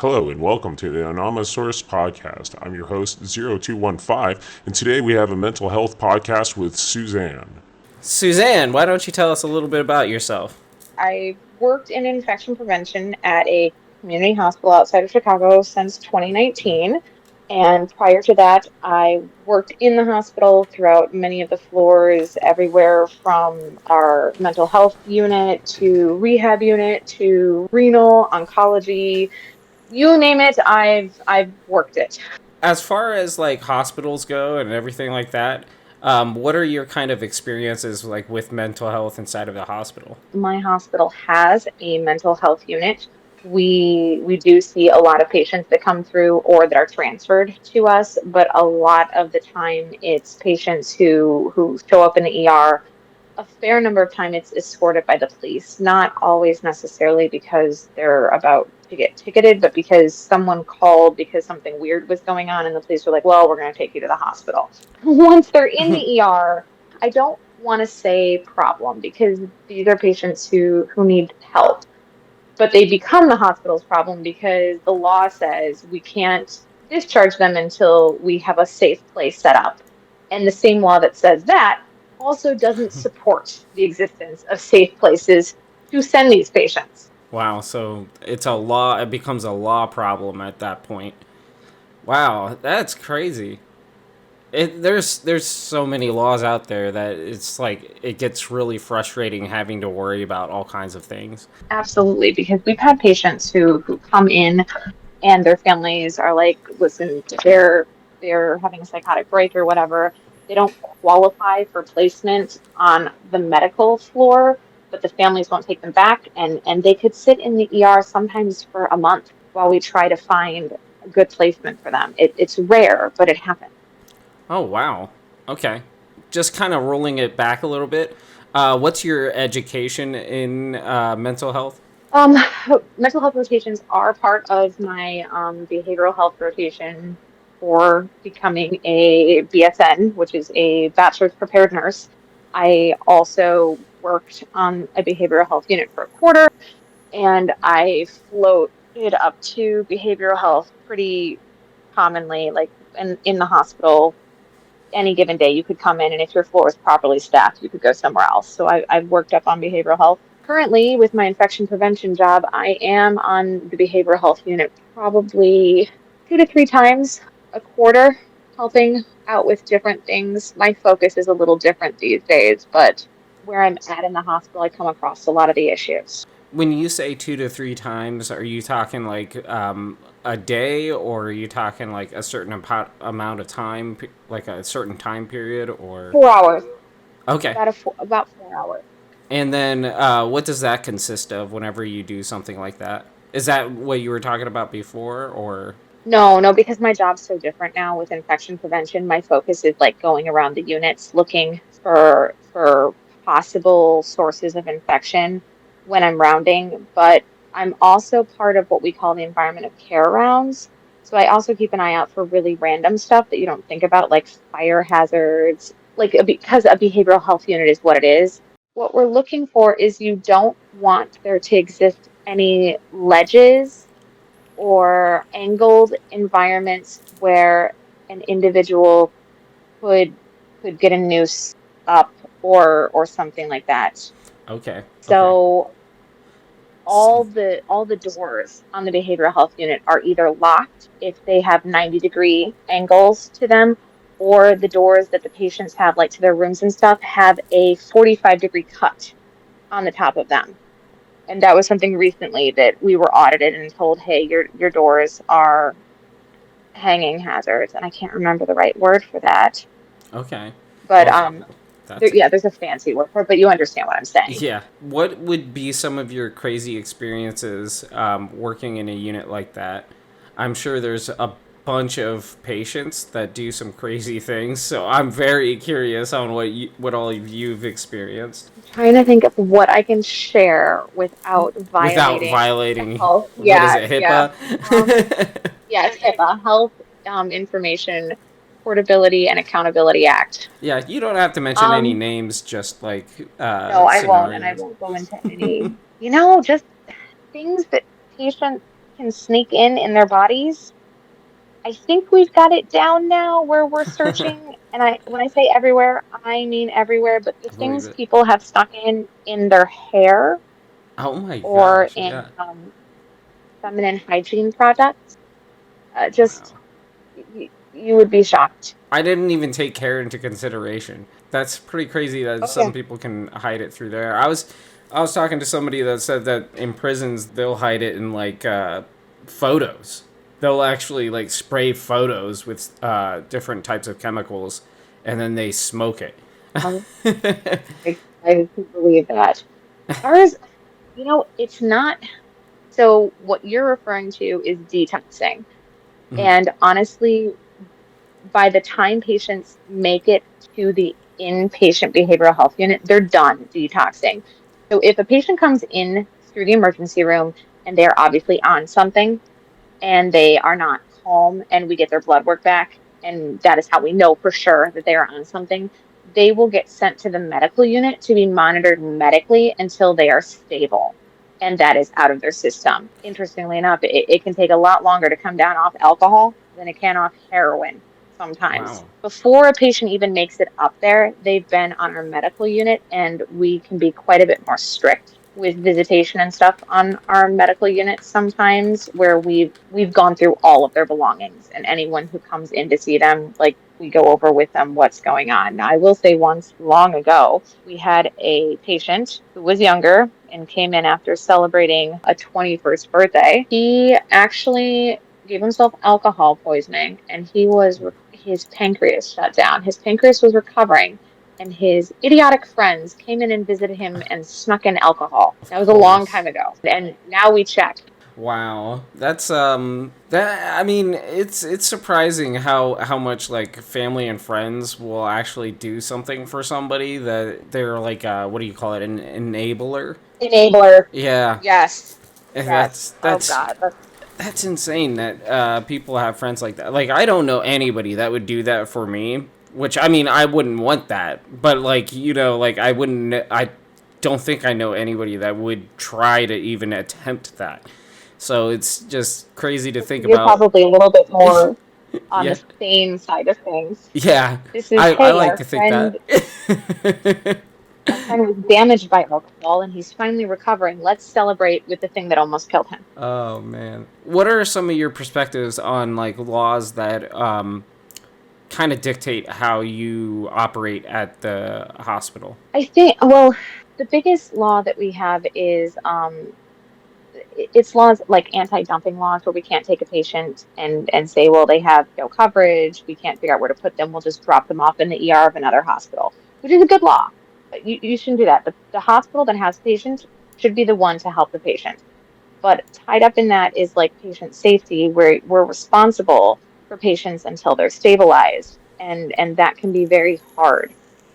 Hello and welcome to the Anonymousarus Podcast. I'm your host, 0215, and today we have a mental health podcast with Suzanne. Suzanne, why don't you tell us a little bit about yourself? I worked in infection prevention at a community hospital outside of Chicago since 2019. And prior to that, I worked in the hospital throughout many of the floors, everywhere from our mental health unit to rehab unit to renal, oncology, you name it, I've worked it. As far as like hospitals go and everything like that, what are your kind of experiences like with mental health inside of the hospital? My hospital has a mental health unit. We do see a lot of patients that come through or that are transferred to us, but a lot of the time it's patients who show up in the ER. A fair number of time it's escorted by the police, not always necessarily because they're about to get ticketed, but because someone called because something weird was going on and the police were like, well, we're going to take you to the hospital. Once they're in the ER, I don't want to say problem because these are patients who need help, but they become the hospital's problem because the law says we can't discharge them until we have a safe place set up. And the same law that says that also doesn't support the existence of safe places to send these patients. Wow, so it's a law, it becomes a law problem at that point. Wow, that's crazy. There's so many laws out there that it's like it gets really frustrating having to worry about all kinds of things. Absolutely, because we've had patients who come in and their families are like, listen, they're having a psychotic break or whatever. They don't qualify for placement on the medical floor, but the families won't take them back, and they could sit in the ER sometimes for a month while we try to find a good placement for them. It's rare, but it happens. Oh, wow. Okay. Just kind of rolling it back a little bit. What's your education in mental health? Mental health rotations are part of my behavioral health rotation for becoming a BSN, which is a bachelor's prepared nurse. I also worked on a behavioral health unit for a quarter, and I floated up to behavioral health pretty commonly, like in the hospital. Any given day, you could come in, and if your floor is properly staffed, you could go somewhere else. So I've worked up on behavioral health. Currently, with my infection prevention job, I am on the behavioral health unit probably 2 to 3 times a quarter, helping out with different things. My focus is a little different these days, but where I'm at in the hospital, I come across a lot of the issues. When you say 2 to 3 times, are you talking like a day, or are you talking like a certain amount of time, like a certain time period, or? 4 hours, Okay. about 4 hours. And then what does that consist of whenever you do something like that? Is that what you were talking about before, or? No, because my job's so different now with infection prevention. My focus is like going around the units looking for possible sources of infection when I'm rounding, but I'm also part of what we call the environment of care rounds. So I also keep an eye out for really random stuff that you don't think about, like fire hazards, because a behavioral health unit is what it is. What we're looking for is you don't want there to exist any ledges or angled environments where an individual could get a noose up or something like that. Okay. So all the doors on the behavioral health unit are either locked if they have 90-degree angles to them, or the doors that the patients have, like to their rooms and stuff, have a 45-degree cut on the top of them. And that was something recently that we were audited and told, hey, your doors are hanging hazards, and I can't remember the right word for that. Okay. But Well, there's a fancy word for it, but you understand what I'm saying. Yeah. What would be some of your crazy experiences working in a unit like that? I'm sure there's a bunch of patients that do some crazy things, so I'm very curious on what all of you've experienced. I'm trying to think of what I can share without Violating health. what is it, HIPAA? Yeah, it's HIPAA, Health Information Portability and Accountability Act. Yeah, you don't have to mention any names, just like No, I won't, and I won't go into any, just things that patients can sneak in their bodies. I think we've got it down now where we're searching. And when I say everywhere, I mean everywhere. But the I believe things it. people have stuck in their hair Oh my or gosh, in yeah. feminine hygiene products, just Wow. you would be shocked. I didn't even take hair into consideration. That's pretty crazy that Oh yeah. some people can hide it through there. I was talking to somebody that said that in prisons they'll hide it in like photos. They'll actually like spray photos with different types of chemicals, and then they smoke it. Um, I believe that. Ours, it's not. So what you're referring to is detoxing. Mhm. And honestly, by the time patients make it to the inpatient behavioral health unit, they're done detoxing. So if a patient comes in through the emergency room and they're obviously on something and they are not calm and we get their blood work back, and that is how we know for sure that they are on something, they will get sent to the medical unit to be monitored medically until they are stable. And that is out of their system. Interestingly enough, it can take a lot longer to come down off alcohol than it can off heroin sometimes. Wow. Before a patient even makes it up there, they've been on our medical unit, and we can be quite a bit more strict with visitation and stuff on our medical units sometimes, where we've gone through all of their belongings, and anyone who comes in to see them, like, we go over with them what's going on. Now, I will say once long ago, we had a patient who was younger and came in after celebrating a 21st birthday. He actually gave himself alcohol poisoning, and his pancreas shut down. His pancreas was recovering, and his idiotic friends came in and visited him and snuck in alcohol. Of That was a long course. time ago, and now we check. Wow. That's that I mean, it's surprising how much like family and friends will actually do something for somebody that they're like what do you call it? An enabler? Enabler. Yeah. Yes. And Yes. that's Oh that's God. that's insane that people have friends like that. Like I don't know anybody that would do that for me, which I mean, I wouldn't want that. But like, like I don't think I know anybody that would try to even attempt that. So it's just crazy to think You're about. probably a little bit more on Yeah. the sane side of things. Yeah. This is, I hey, like to think that. our friend was damaged by alcohol and he's finally recovering. Let's celebrate with the thing that almost killed him. Oh man. What are some of your perspectives on like laws that kind of dictate how you operate at the hospital? I think, well, the biggest law that we have is it's laws like anti-dumping laws, where we can't take a patient and say, well, they have no coverage, we can't figure out where to put them, we'll just drop them off in the ER of another hospital, which is a good law. But you shouldn't do that. The hospital that has patients should be the one to help the patient. But tied up in that is like patient safety, where we're responsible for patients until they're stabilized. And that can be very hard,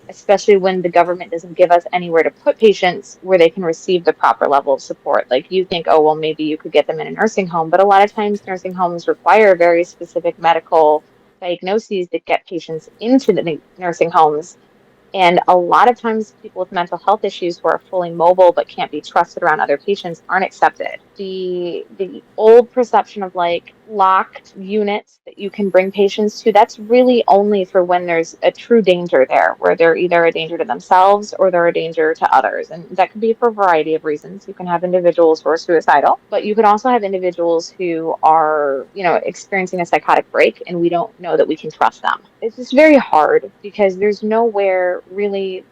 especially when the government doesn't give us anywhere to put patients where they can receive the proper level of support. Like, you think, oh, well, maybe you could get them in a nursing home, but a lot of times nursing homes require very specific medical diagnoses that get patients into the nursing homes. And a lot of times, people with mental health issues who are fully mobile but can't be trusted around other patients aren't accepted. The old perception of like locked units that you can bring patients to, that's really only for when there's a true danger there, where they're either a danger to themselves or they're a danger to others. And that could be for a variety of reasons. You can have individuals who are suicidal, but you could also have individuals who are, experiencing a psychotic break, and we don't know that we can trust them. It's just very hard because there's nowhere really,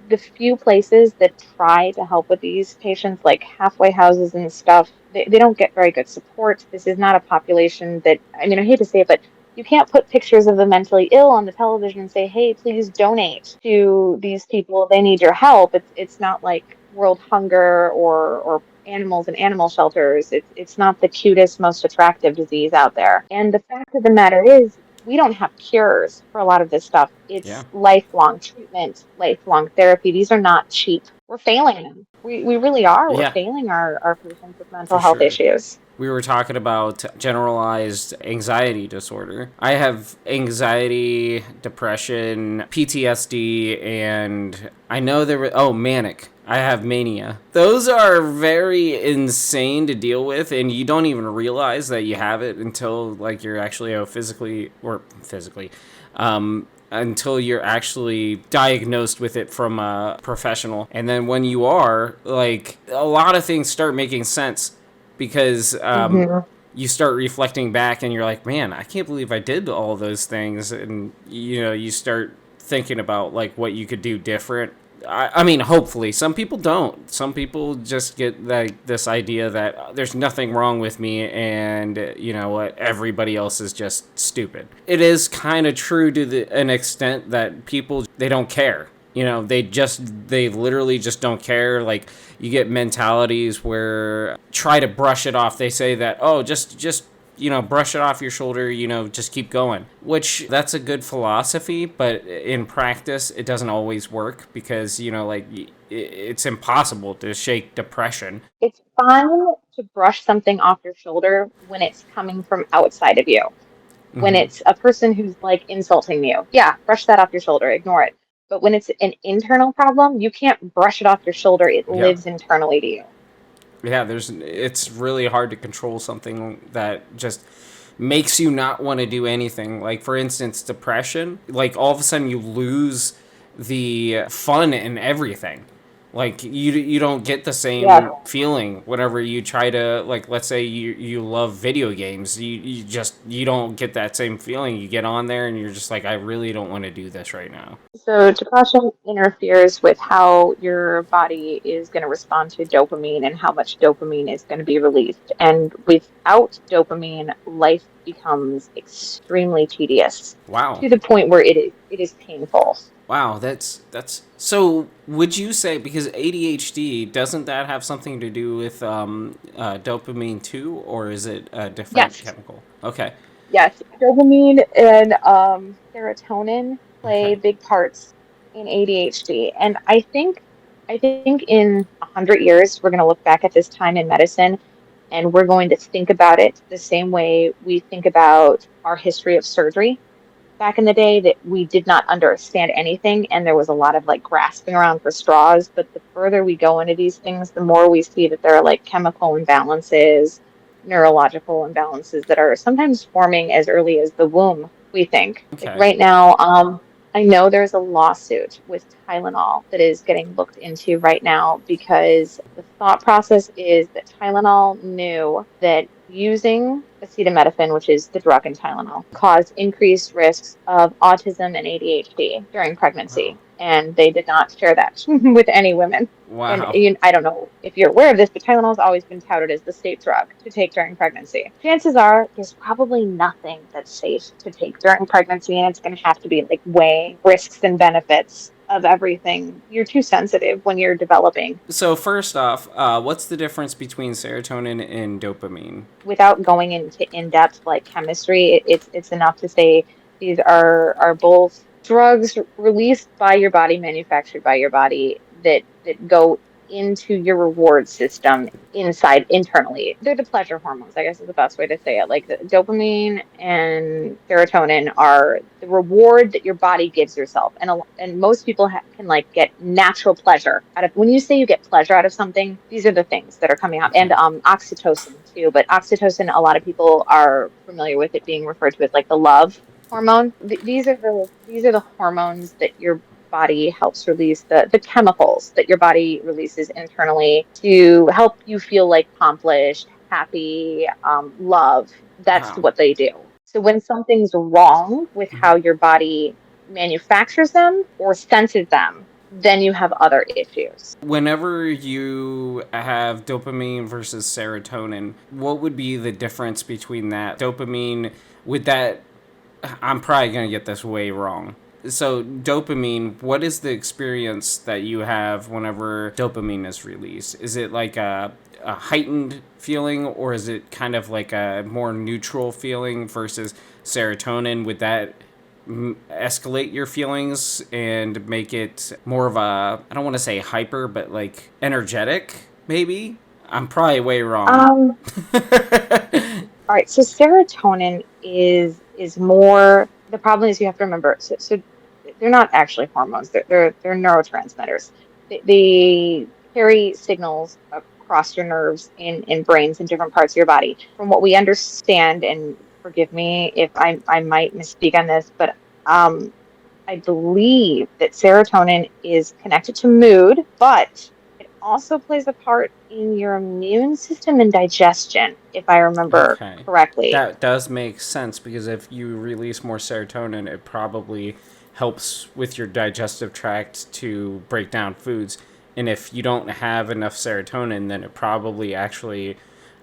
the few places that try to help with these patients, like halfway houses and stuff, they don't get very good support. This is not a population that, I mean, I hate to say it, but you can't put pictures of the mentally ill on the television and say, hey, please donate to these people, they need your help. It's not like world hunger or animals in animal shelters. It's not the cutest, most attractive disease out there. And the fact of the matter is, we don't have cures for a lot of this stuff. Yeah. It's lifelong treatment, lifelong therapy. These are not cheap. We're failing them. We really are. We're Yeah, failing our patients with mental for health sure. issues. We were talking about generalized anxiety disorder. I have anxiety, depression, PTSD, and I know there were, manic. I have mania. Those are very insane to deal with, and you don't even realize that you have it until like you're actually physically, until you're actually diagnosed with it from a professional. And then when you are, like, a lot of things start making sense because you start reflecting back and you're like, man, I can't believe I did all those things. And, you start thinking about like what you could do different. I mean, hopefully. Some people don't. Some people just get like this idea that there's nothing wrong with me, and you know what, everybody else is just stupid. It is kind of true to an extent that people, they don't care. They literally just don't care. Like, you get mentalities where try to brush it off. They say that, oh, just brush it off your shoulder, just keep going. Which, that's a good philosophy, but in practice, it doesn't always work because, it's impossible to shake depression. It's fine to brush something off your shoulder when it's coming from outside of you. When it's a person who's like insulting you, yeah, brush that off your shoulder, ignore it. But when it's an internal problem, you can't brush it off your shoulder. It lives internally to you. Yeah, it's really hard to control something that just makes you not want to do anything. Like, for instance, depression. Like, all of a sudden you lose the fun in everything. Like, you don't get the same feeling whenever you try to, like, let's say you love video games. You don't get that same feeling. You get on there and you're just like, I really don't want to do this right now. So depression interferes with how your body is going to respond to dopamine and how much dopamine is going to be released. And without dopamine, life becomes extremely tedious. Wow. To the point where it is painful. Wow, that's so. Would you say, because ADHD, doesn't that have something to do with dopamine too, or is it a different chemical? Okay. Yes, dopamine and serotonin play big parts in ADHD, and I think in 100 years we're going to look back at this time in medicine, and we're going to think about it the same way we think about our history of surgery. Back in the day, that we did not understand anything, and there was a lot of like grasping around for straws. But the further we go into these things, the more we see that there are like chemical imbalances, neurological imbalances that are sometimes forming as early as the womb, we think. Like right now, I know there's a lawsuit with Tylenol that is getting looked into right now because the thought process is that Tylenol knew that using acetaminophen, which is the drug in Tylenol, caused increased risks of autism and ADHD during pregnancy. Wow. And they did not share that with any women. Wow. And I don't know if you're aware of this, but Tylenol has always been touted as the state drug to take during pregnancy. Chances are there's probably nothing that's safe to take during pregnancy, and it's going to have to be like weighing risks and benefits of everything. You're too sensitive when you're developing. So first off, what's the difference between serotonin and dopamine? Without going into in-depth like chemistry, it's enough to say these are both drugs released by your body, manufactured by your body, that go into your reward system internally. They're the pleasure hormones, I guess is the best way to say it. Like the dopamine and serotonin are the reward that your body gives yourself. And most people can like get natural pleasure out of, when you say you get pleasure out of something, these are the things that are coming out. And oxytocin too, but oxytocin, a lot of people are familiar with it being referred to as like the love hormone. These are the hormones that your body helps release, the chemicals that your body releases internally to help you feel like accomplished, happy, love. That's what they do. So when something's wrong with how your body manufactures them or senses them, then you have other issues. Whenever you have dopamine versus serotonin, what would be the difference between that? Dopamine, with that, I'm probably going to get this way wrong. So dopamine, what is the experience that you have whenever dopamine is released? Is it like a heightened feeling, or is it kind of like a more neutral feeling versus serotonin? Would that escalate your feelings and make it more of a, I don't want to say hyper, but like energetic, maybe? I'm probably way wrong. All right, so serotonin is more, the problem is you have to remember, so they're not actually hormones, they're neurotransmitters. They carry signals across your nerves in brains in different parts of your body. From what we understand, and forgive me if I might misspeak on this, but um, I believe that serotonin is connected to mood, but it also plays a part in your immune system and digestion, if I remember Okay. correctly. That does make sense because if you release more serotonin, it probably helps with your digestive tract to break down foods. And if you don't have enough serotonin, then it probably actually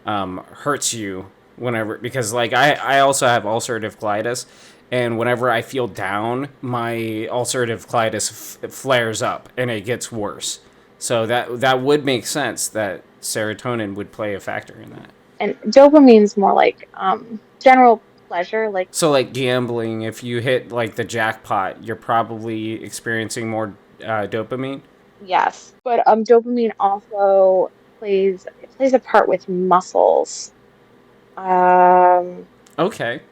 hurts you whenever. Because, like, I also have ulcerative colitis. And whenever I feel down, my ulcerative colitis flares up and it gets worse. So that would make sense that serotonin would play a factor in that. And dopamine's more like general pleasure, like So, like gambling, if you hit like the jackpot, you're probably experiencing more dopamine. yes. But dopamine also plays a part with muscles. Um, Okay.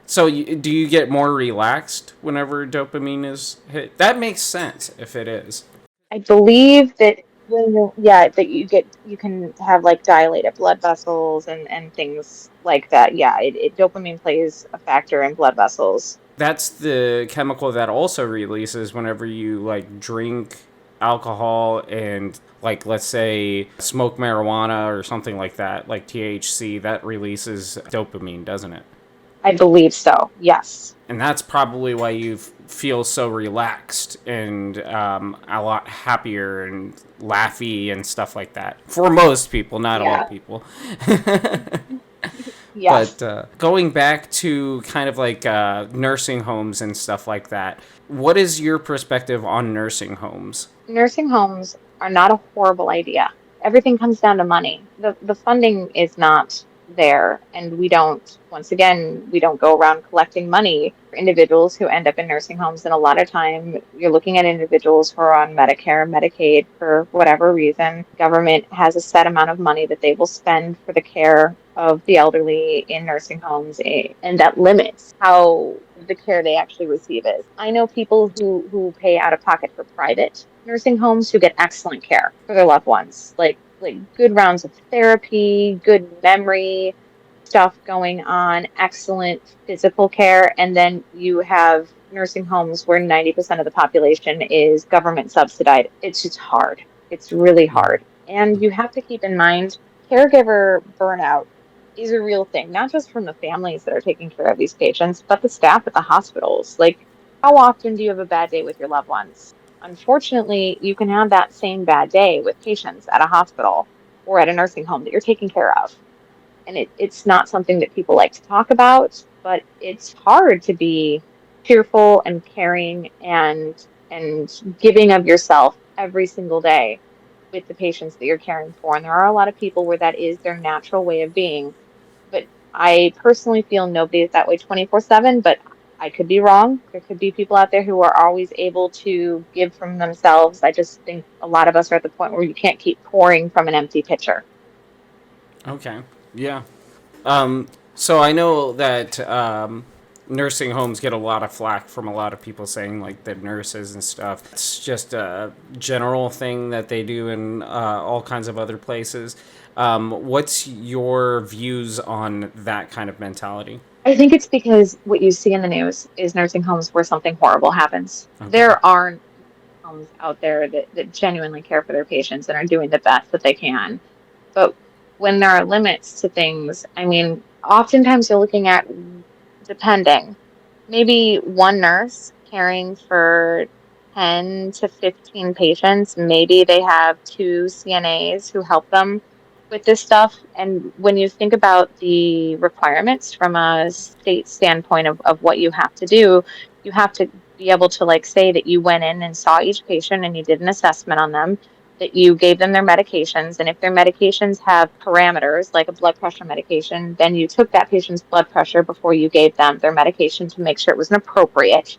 So, do you get more relaxed whenever dopamine is hit? That makes sense if it is. I believe that that you can have like dilated blood vessels and things like that. Yeah, dopamine plays a factor in blood vessels. That's the chemical that also releases whenever you like drink alcohol and like let's say smoke marijuana or something like that, like THC, that releases dopamine, doesn't it? I believe so. Yes. And that's probably why you feel so relaxed and a lot happier and laughy and stuff like that. For most people, not all Yeah. people. Yes. But going back to kind of like nursing homes and stuff like that, what is your perspective on nursing homes? Nursing homes are not a horrible idea. Everything comes down to money. The funding is not there, and we don't go around collecting money for individuals who end up in nursing homes. And a lot of time you're looking at individuals who are on Medicare, Medicaid for whatever reason. Government has a set amount of money that they will spend for the care of the elderly in nursing homes, and that limits how the care they actually receive is. I know people who pay out of pocket for private nursing homes who get excellent care for their loved ones, like good rounds of therapy, good memory stuff going on, excellent physical care, and then you have nursing homes where 90% of the population is government subsidized. It's just hard. It's really hard. And you have to keep in mind caregiver burnout is a real thing, not just from the families that are taking care of these patients, but the staff at the hospitals. Like, how often do you have a bad day with your loved ones? Unfortunately, you can have that same bad day with patients at a hospital or at a nursing home that you're taking care of. And it's not something that people like to talk about, but it's hard to be cheerful and caring and giving of yourself every single day with the patients that you're caring for. And there are a lot of people where that is their natural way of being. But I personally feel nobody is that way 24/7, but I could be wrong. There could be people out there who are always able to give from themselves. I just think a lot of us are at the point where you can't keep pouring from an empty pitcher. Okay. Yeah. So I know that nursing homes get a lot of flack from a lot of people saying like the nurses and stuff. It's just a general thing that they do in all kinds of other places. What's your views on that kind of mentality? I think it's because what you see in the news is nursing homes where something horrible happens. Okay. There are homes out there that genuinely care for their patients and are doing the best that they can. But when there are limits to things, I mean, oftentimes you're looking at, depending, maybe one nurse caring for 10 to 15 patients. Maybe they have two CNAs who help them with this stuff. And when you think about the requirements from a state standpoint of what you have to do, you have to be able to like say that you went in and saw each patient and you did an assessment on them, that you gave them their medications. And if their medications have parameters, like a blood pressure medication, then you took that patient's blood pressure before you gave them their medication to make sure it was an appropriate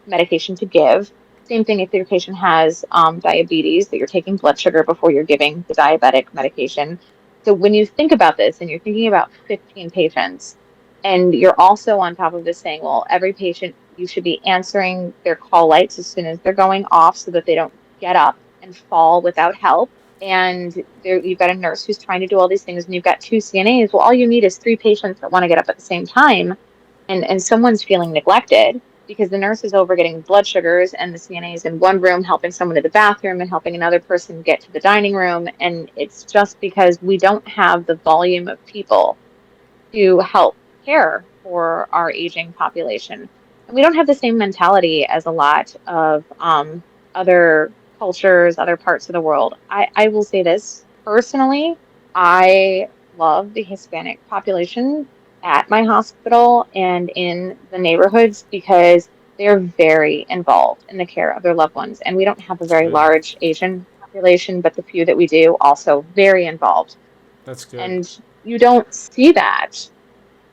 medication to give. Same thing if your patient has diabetes, that you're taking blood sugar before you're giving the diabetic medication. So when you think about this and you're thinking about 15 patients, and you're also on top of this saying, well, every patient, you should be answering their call lights as soon as they're going off so that they don't get up and fall without help. And you've got a nurse who's trying to do all these things, and you've got two CNAs. Well, all you need is three patients that want to get up at the same time, and someone's feeling neglected because the nurse is over getting blood sugars, and the CNA is in one room helping someone to the bathroom and helping another person get to the dining room. And it's just because we don't have the volume of people to help care for our aging population. And we don't have the same mentality as a lot of other cultures, other parts of the world. I will say this personally, I love the Hispanic population at my hospital and in the neighborhoods because they're very involved in the care of their loved ones. And we don't have a That's very good. large Asian population, but the few that we do also very involved. That's good. And you don't see that.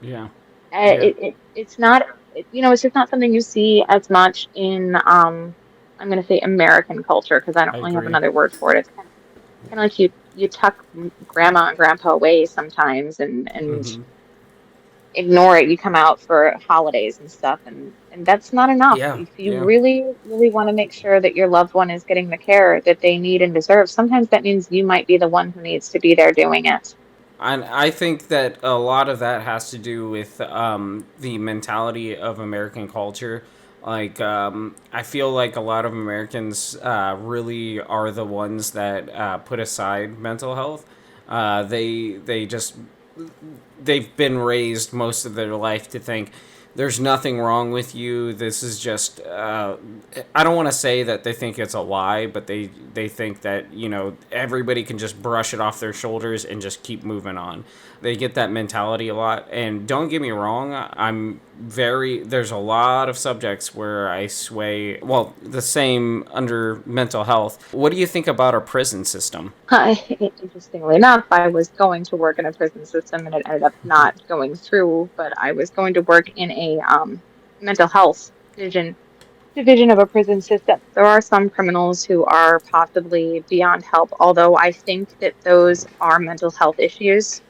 Yeah. It's not, it's just not something you see as much in, I'm going to say American culture because I don't I really have agree. another word for it. It's kind of like you tuck grandma and grandpa away sometimes and Hmm. ignore it. You come out for holidays and stuff, and that's not enough. Yeah. If you Yeah. really, really want to make sure that your loved one is getting the care that they need and deserve, sometimes that means you might be the one who needs to be there doing it. And I think that a lot of that has to do with the mentality of American culture. Like, I feel like a lot of Americans really are the ones that put aside mental health. They just they've been raised most of their life to think there's nothing wrong with you. This is just I don't want to say that they think it's a lie, but they think that, everybody can just brush it off their shoulders and just keep moving on. They get that mentality a lot. And don't get me wrong, there's a lot of subjects where I sway, well, the same under mental health. What do you think about our prison system? Interestingly enough, I was going to work in a prison system and it ended up not going through, but I was going to work in a mental health division of a prison system. There are some criminals who are possibly beyond help, although I think that those are mental health issues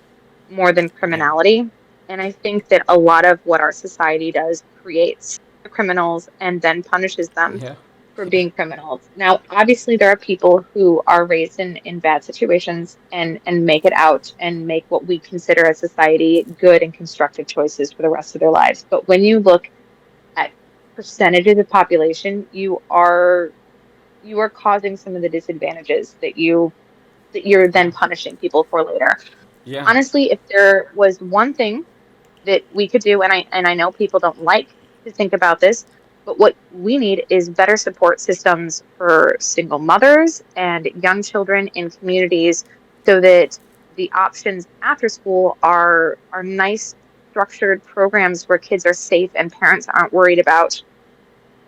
more than Yeah. criminality. And I think that a lot of what our society does creates the criminals and then punishes them Yeah. for being criminals. Now, obviously, there are people who are raised in bad situations and make it out and make what we consider as society good and constructive choices for the rest of their lives. But when you look at percentages of population, you are causing some of the disadvantages that you're then punishing people for later. Yeah. Honestly, if there was one thing that we could do, and I know people don't like to think about this, but what we need is better support systems for single mothers and young children in communities so that the options after school are nice structured programs where kids are safe and parents aren't worried about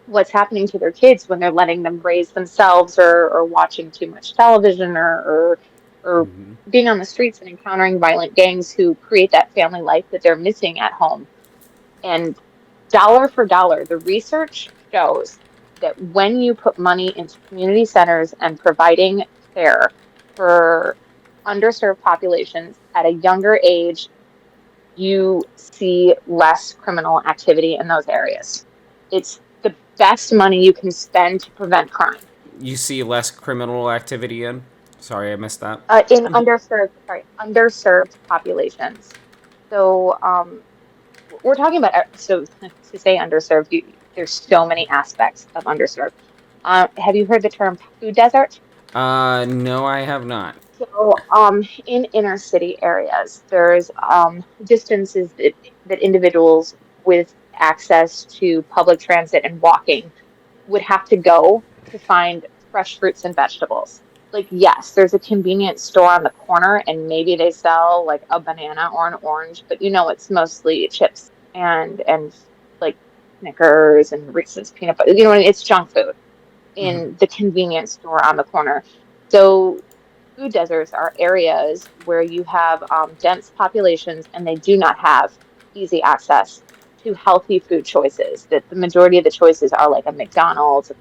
what's happening to their kids when they're letting them raise themselves or watching too much television or Hmm. being on the streets and encountering violent gangs who create that family life that they're missing at home. And dollar for dollar, the research shows that when you put money into community centers and providing care for underserved populations at a younger age, you see less criminal activity in those areas. It's the best money you can spend to prevent crime. You see less criminal activity in? Sorry, I missed that. In underserved populations. So we're talking about, so to say underserved, there's so many aspects of underserved. Have you heard the term food desert? No, I have not. So in inner city areas, there's distances that individuals with access to public transit and walking would have to go to find fresh fruits and vegetables. Like, yes, there's a convenience store on the corner and maybe they sell like a banana or an orange, but it's mostly chips and like Snickers and Reese's peanut butter. It's junk food Hmm. in the convenience store on the corner. So food deserts are areas where you have dense populations and they do not have easy access to healthy food choices. That the majority of the choices are like a McDonald's, a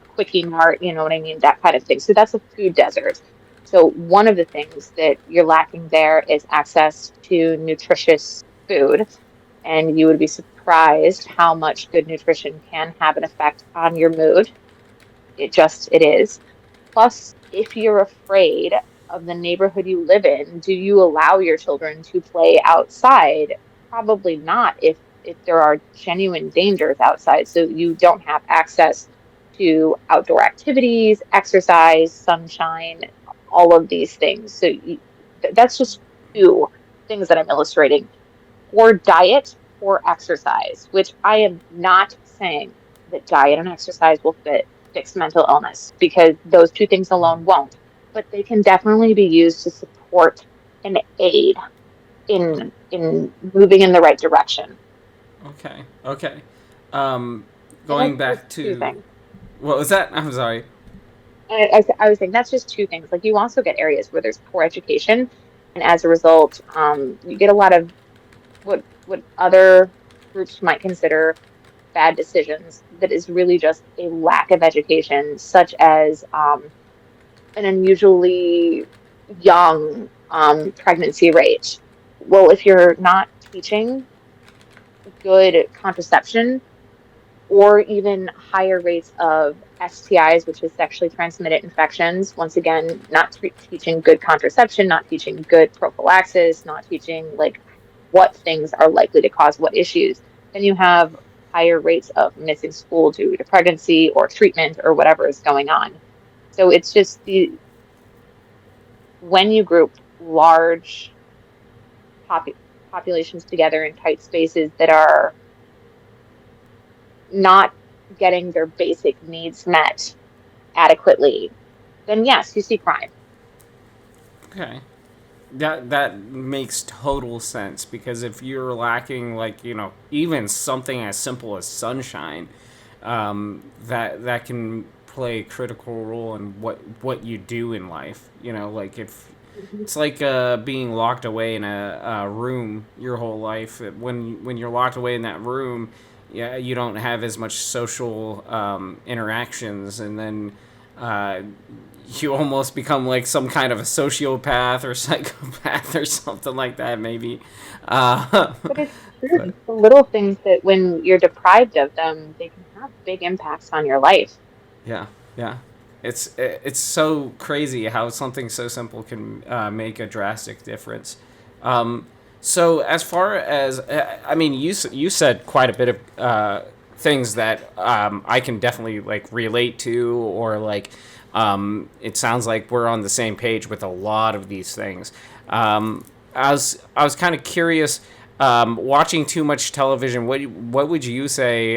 Quickie Mart, you know what I mean, that kind of thing. So that's a food desert. So one of the things that you're lacking there is access to nutritious food. And you would be surprised how much good nutrition can have an effect on your mood. It is. Plus, if you're afraid of the neighborhood you live in, do you allow your children to play outside? Probably not if there are genuine dangers outside. So you don't have access to outdoor activities, exercise, sunshine, all of these things. So that's just two things that I'm illustrating. Or diet or exercise, which I am not saying that diet and exercise will fix mental illness, because those two things alone won't. But they can definitely be used to support and aid in moving in the right direction. Okay. And Going that's back two to things. what was that? I'm sorry. I was saying that's just two things. Like, you also get areas where there's poor education, and as a result, you get a lot of what other groups might consider bad decisions, that is really just a lack of education, such as an unusually young pregnancy rate. Well, if you're not teaching good contraception, or even higher rates of STIs, which is sexually transmitted infections. Once again, not teaching good contraception, not teaching good prophylaxis, not teaching like what things are likely to cause what issues. Then you have higher rates of missing school due to pregnancy or treatment or whatever is going on. So it's just when you group large popu- populations together in tight spaces that are not getting their basic needs met adequately, then yes, you see crime. Okay. That makes total sense, because if you're lacking, like, even something as simple as sunshine, that can play a critical role in what you do in life. Like, if it's like being locked away in a room your whole life. When you're locked away in that room, yeah, you don't have as much social interactions, and then uh, you almost become like some kind of a sociopath or psychopath or something like that, maybe. But it's true. But It's the little things that when you're deprived of them, they can have big impacts on your life. yeah, yeah, it's so crazy how something so simple can make a drastic difference. Um, so as far as I mean, you said quite a bit of things that I can definitely like relate to, or like it sounds like we're on the same page with a lot of these things. I was kind of curious. Watching too much television, what would you say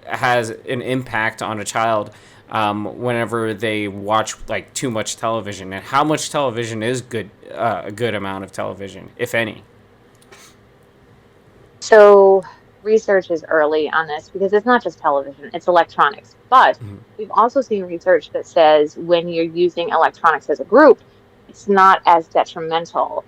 has an impact on a child whenever they watch like too much television, and how much television is good, a good amount of television, if any? So research is early on this because it's not just television, it's electronics. But Mhm. we've also seen research that says when you're using electronics as a group, it's not as detrimental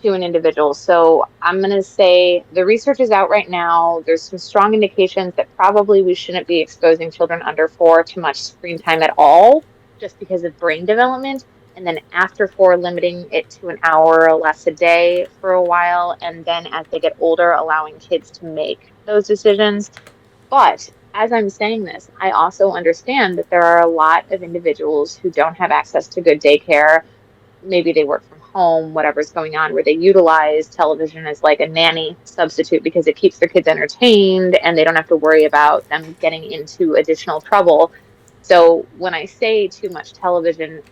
to an individual. So I'm going to say the research is out right now. There's some strong indications that probably we shouldn't be exposing children under 4 to much screen time at all, just because of brain development. And then after 4, limiting it to an hour or less a day for a while. And then as they get older, allowing kids to make those decisions. But as I'm saying this, I also understand that there are a lot of individuals who don't have access to good daycare. Maybe they work from home, whatever's going on, where they utilize television as like a nanny substitute because it keeps their kids entertained and they don't have to worry about them getting into additional trouble. So when I say too much television,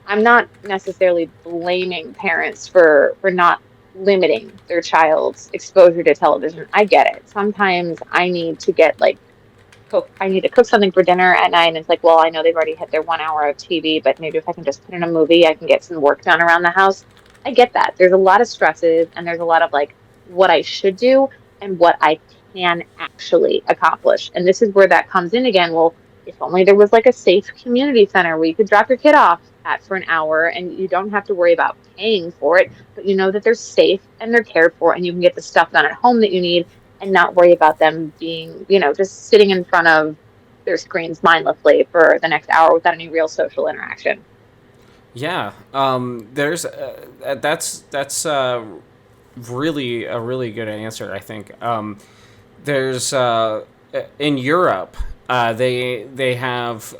I'm not necessarily blaming parents for not limiting their child's exposure to television. I get it. Sometimes I need to get like I need to cook something for dinner at night, and it's like, well, I know they've already hit their 1 hour of TV, but maybe if I can just put in a movie, I can get some work done around the house. I get that. There's a lot of stresses, and there's a lot of like what I should do and what I can actually accomplish. And this is where that comes in again. Well, if only there was like a safe community center where you could drop your kid off at for an hour and you don't have to worry about paying for it, but you know that they're safe and they're cared for and you can get the stuff done at home that you need and not worry about them being, just sitting in front of their screens mindlessly for the next hour without any real social interaction. Yeah, there's that's really good answer, I think. There's in Europe, They have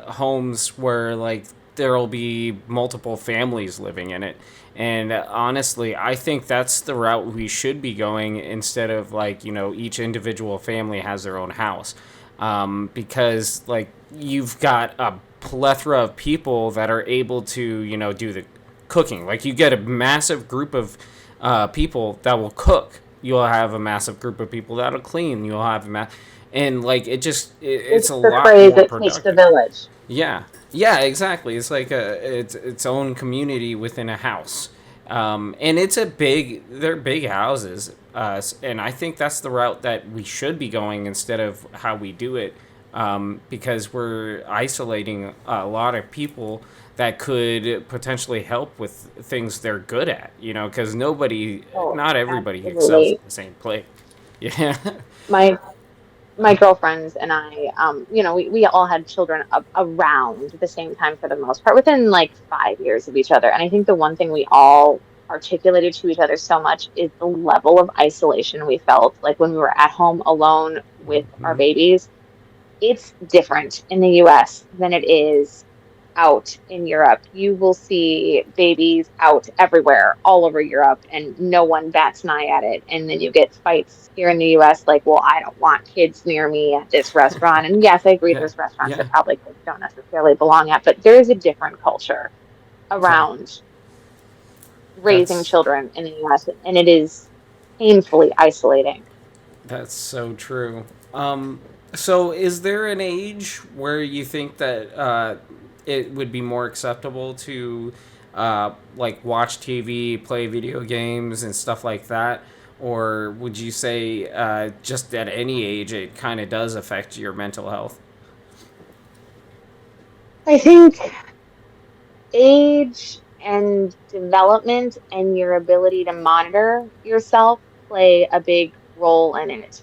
homes where like there'll be multiple families living in it. And honestly, I think that's the route we should be going instead of like, each individual family has their own house. Because like you've got a plethora of people that are able to, do the cooking. Like you get a massive group of people that will cook. You'll have a massive group of people that'll clean. You'll have and like it's It's a the lot phrase, more it takes the productive. village. Yeah, yeah, exactly. It's like it's its own community within a house, and they're big houses, and I think that's the route that we should be going instead of how we do it, because we're isolating a lot of people that could potentially help with things they're good at, because Oh, not everybody excels absolutely. at the same play. Yeah. My my girlfriends and I, we all had children around the same time for the most part, within like 5 years of each other. And I think the one thing we all articulated to each other so much is the level of isolation we felt like when we were at home alone with our Hmm. babies. It's different in the US than it is out in Europe. You will see babies out everywhere, all over Europe, and no one bats an eye at it. And then you get fights here in the US like, well, I don't want kids near me at this restaurant. And yes, I agree, Yeah. there's restaurants Yeah. that probably kids don't necessarily belong at, but there is a different culture Yeah. around raising That's children in the US, and it is painfully isolating. That's so true. So is there an age where you think that it would be more acceptable to like watch TV, play video games, and stuff like that? Or would you say just at any age it kind of does affect your mental health? I think age and development and your ability to monitor yourself play a big role in it.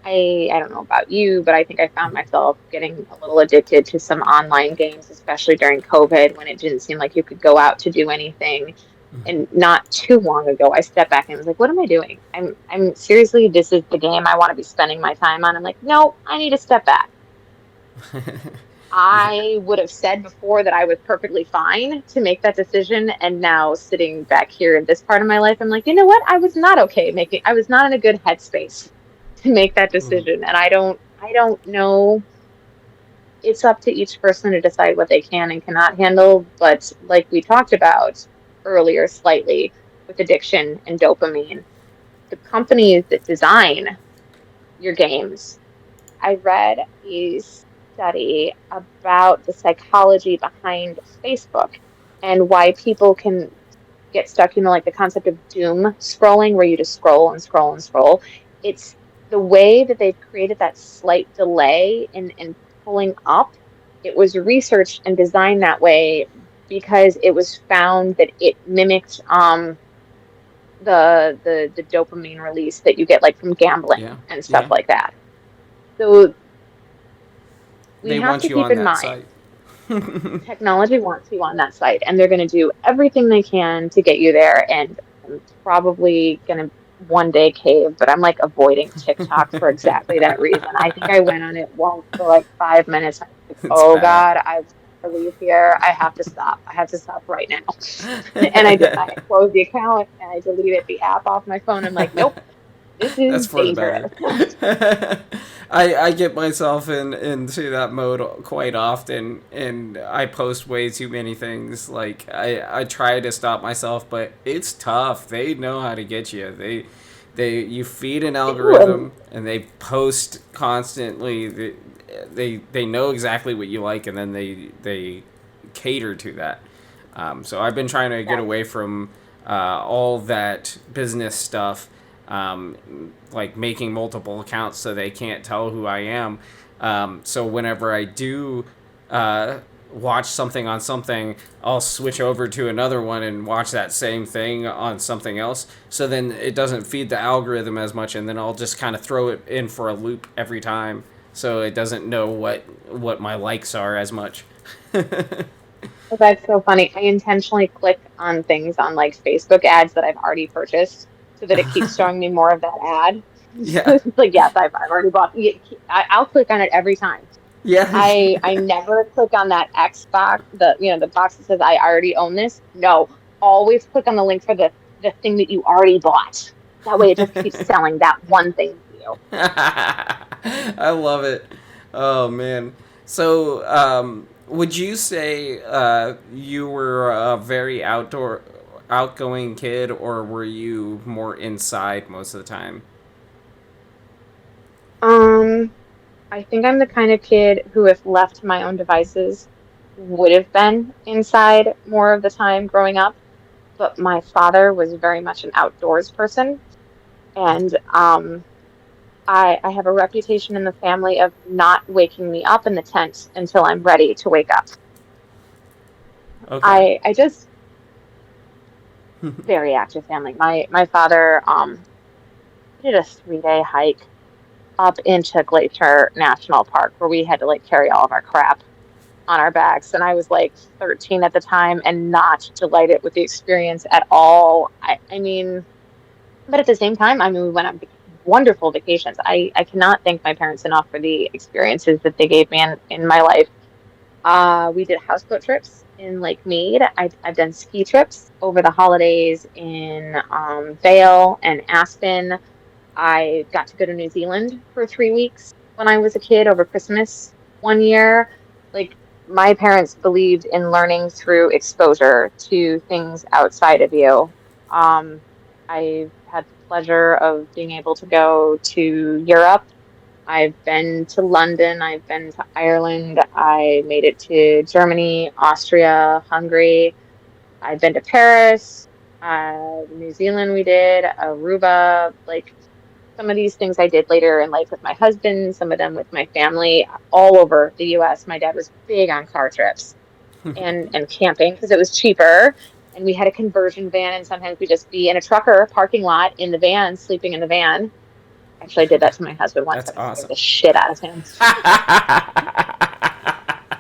I don't know about you, but I think I found myself getting a little addicted to some online games, especially during COVID when it didn't seem like you could go out to do anything. And not too long ago, I stepped back and was like, what am I doing? I'm seriously, this is the game I want to be spending my time on. I'm like, no, I need to step back. Yeah. I would have said before that I was perfectly fine to make that decision. And now sitting back here in this part of my life, I'm like, you know what? I was not okay making, I was not in a good headspace to make that Mhm. decision. And I don't know. It's up to each person to decide what they can and cannot handle. But like we talked about earlier slightly with addiction and dopamine, the companies that design your games, I read a study about the psychology behind Facebook and why people can get stuck, like the concept of doom scrolling, where you just scroll and scroll and scroll. It's the way that they've created that slight delay in pulling up. It was researched and designed that way because it was found that it mimicked the dopamine release that you get like from gambling Yeah. and stuff Yeah. like that. So we They have want to you keep on in that mind site. technology wants you on that site, and they're going to do everything they can to get you there. And I'm probably going to one day cave, but I'm like avoiding TikTok for exactly that reason. I think I went on it once for like 5 minutes. I was like, It's oh bad. God, I want to leave here. I have to stop. I have to stop right now. And I did. I closed the account and I deleted the app off my phone. I'm like, nope, this That's is for the better. dangerous. I get myself into that mode quite often, and I post way too many things. Like I try to stop myself, but it's tough. They know how to get you. You feed an They do, and algorithm, and they post constantly. They know exactly what you like, and then they cater to that. So I've been trying to get yes. away from all that business stuff, like making multiple accounts so they can't tell who I am. So whenever I do watch something on something, I'll switch over to another one and watch that same thing on something else. So then it doesn't feed the algorithm as much, and then I'll just kind of throw it in for a loop every time, so it doesn't know what my likes are as much. Oh, that's so funny. I intentionally click on things on like Facebook ads that I've already purchased so that it keeps showing me more of that ad. Yeah. It's like, yes, I've already bought. I'll click on it every time. Yeah. I never click on that X box, the box that says I already own this. No, always click on the link for the thing that you already bought. That way, it just keeps selling that one thing to you. I love it. Oh man. So, would you say you were a very outgoing kid, or were you more inside most of the time? Um, I think I'm the kind of kid who, if left to my own devices, would have been inside more of the time growing up. But my father was very much an outdoors person, and I have a reputation in the family of not waking me up in the tent until I'm ready to wake up. Okay. I just very active family. My father did a 3-day hike up into Glacier National Park where we had to like carry all of our crap on our backs, and I was like 13 at the time and not delighted with the experience at all. I mean, but at the same time, I mean, we went on wonderful vacations. I cannot thank my parents enough for the experiences that they gave me in my life. We did houseboat trips in Lake Mead. I've done ski trips over the holidays in Vail and Aspen. I got to go to New Zealand for 3 weeks when I was a kid over Christmas one year. Like, my parents believed in learning through exposure to things outside of you. Um, I've had the pleasure of being able to go to Europe. I've been to London. I've been to Ireland. I made it to Germany, Austria, Hungary. I've been to Paris, New Zealand. We did Aruba. Like, some of these things I did later in life with my husband, some of them with my family, all over the US. My dad was big on car trips and camping because it was cheaper. And we had a conversion van, and sometimes we'd just be in a trucker parking lot in the van, sleeping in the van. Actually, I did that to my husband once. That's I scared awesome. the shit out of him.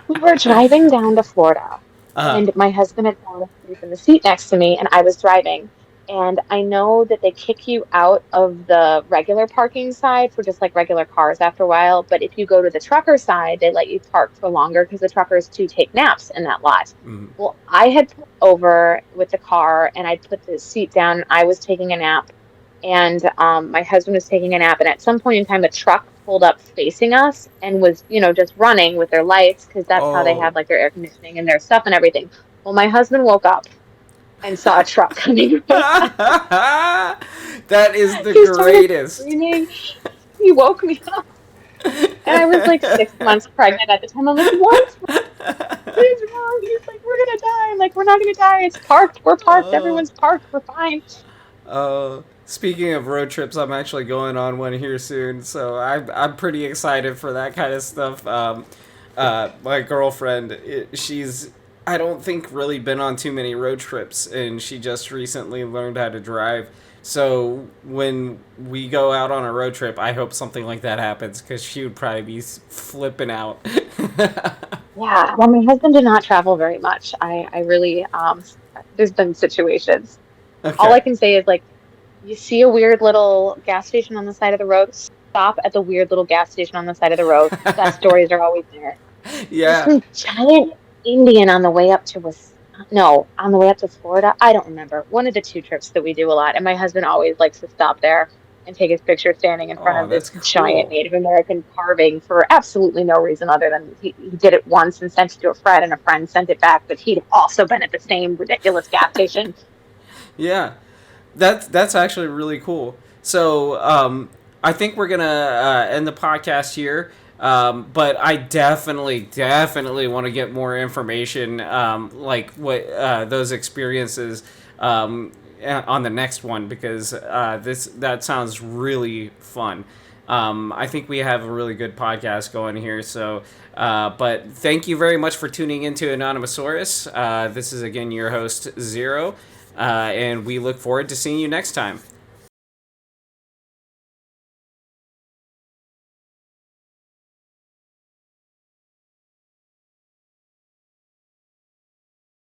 We were driving down to Florida, uh, and my husband had fallen asleep in the seat next to me, and I was driving. And I know that they kick you out of the regular parking side for just like regular cars after a while. But if you go to the trucker side, they let you park for longer because the truckers do take naps in that lot. mm, Well, I had pulled over with the car and I put the seat down. I was taking a nap, and my husband was taking a nap. And at some point in time, a truck pulled up facing us and was, just running with their lights because that's how they oh. have like their air conditioning and their stuff and everything. Well, my husband woke up and saw a truck coming. That is the He started greatest. screaming. He woke me up. And I was like 6 months pregnant at the time. I'm like, what? What is wrong? He's like, we're going to die. I'm like, we're not going to die. It's parked. We're parked. Oh. Everyone's parked. We're fine. Speaking of road trips, I'm actually going on one here soon, so I'm pretty excited for that kind of stuff. My girlfriend, she's I don't think really been on too many road trips, and she just recently learned how to drive. So when we go out on a road trip, I hope something like that happens because she would probably be flipping out. Yeah. Well, my husband did not travel very much. I really, there's been situations. All I Okay. can say is like, you see a weird little gas station on the side of the road, stop at the weird little gas station on the side of the road. Best stories are always there. There's Yeah. some giant Indian on the way up to no, on the way up to Florida. I don't remember. One of the two trips that we do a lot, and my husband always likes to stop there and take his picture standing in front Oh, of this that's giant cool. Native American carving for absolutely no reason other than he did it once and sent it to a friend, and a friend sent it back, but he'd also been at the same ridiculous gas station. Yeah. That's actually really cool. So I think we're gonna end the podcast here. But I definitely want to get more information, like what those experiences on the next one because that sounds really fun. I think we have a really good podcast going here. So, but thank you very much for tuning into Anonymousarus. This is again your host Zero, and we look forward to seeing you next time.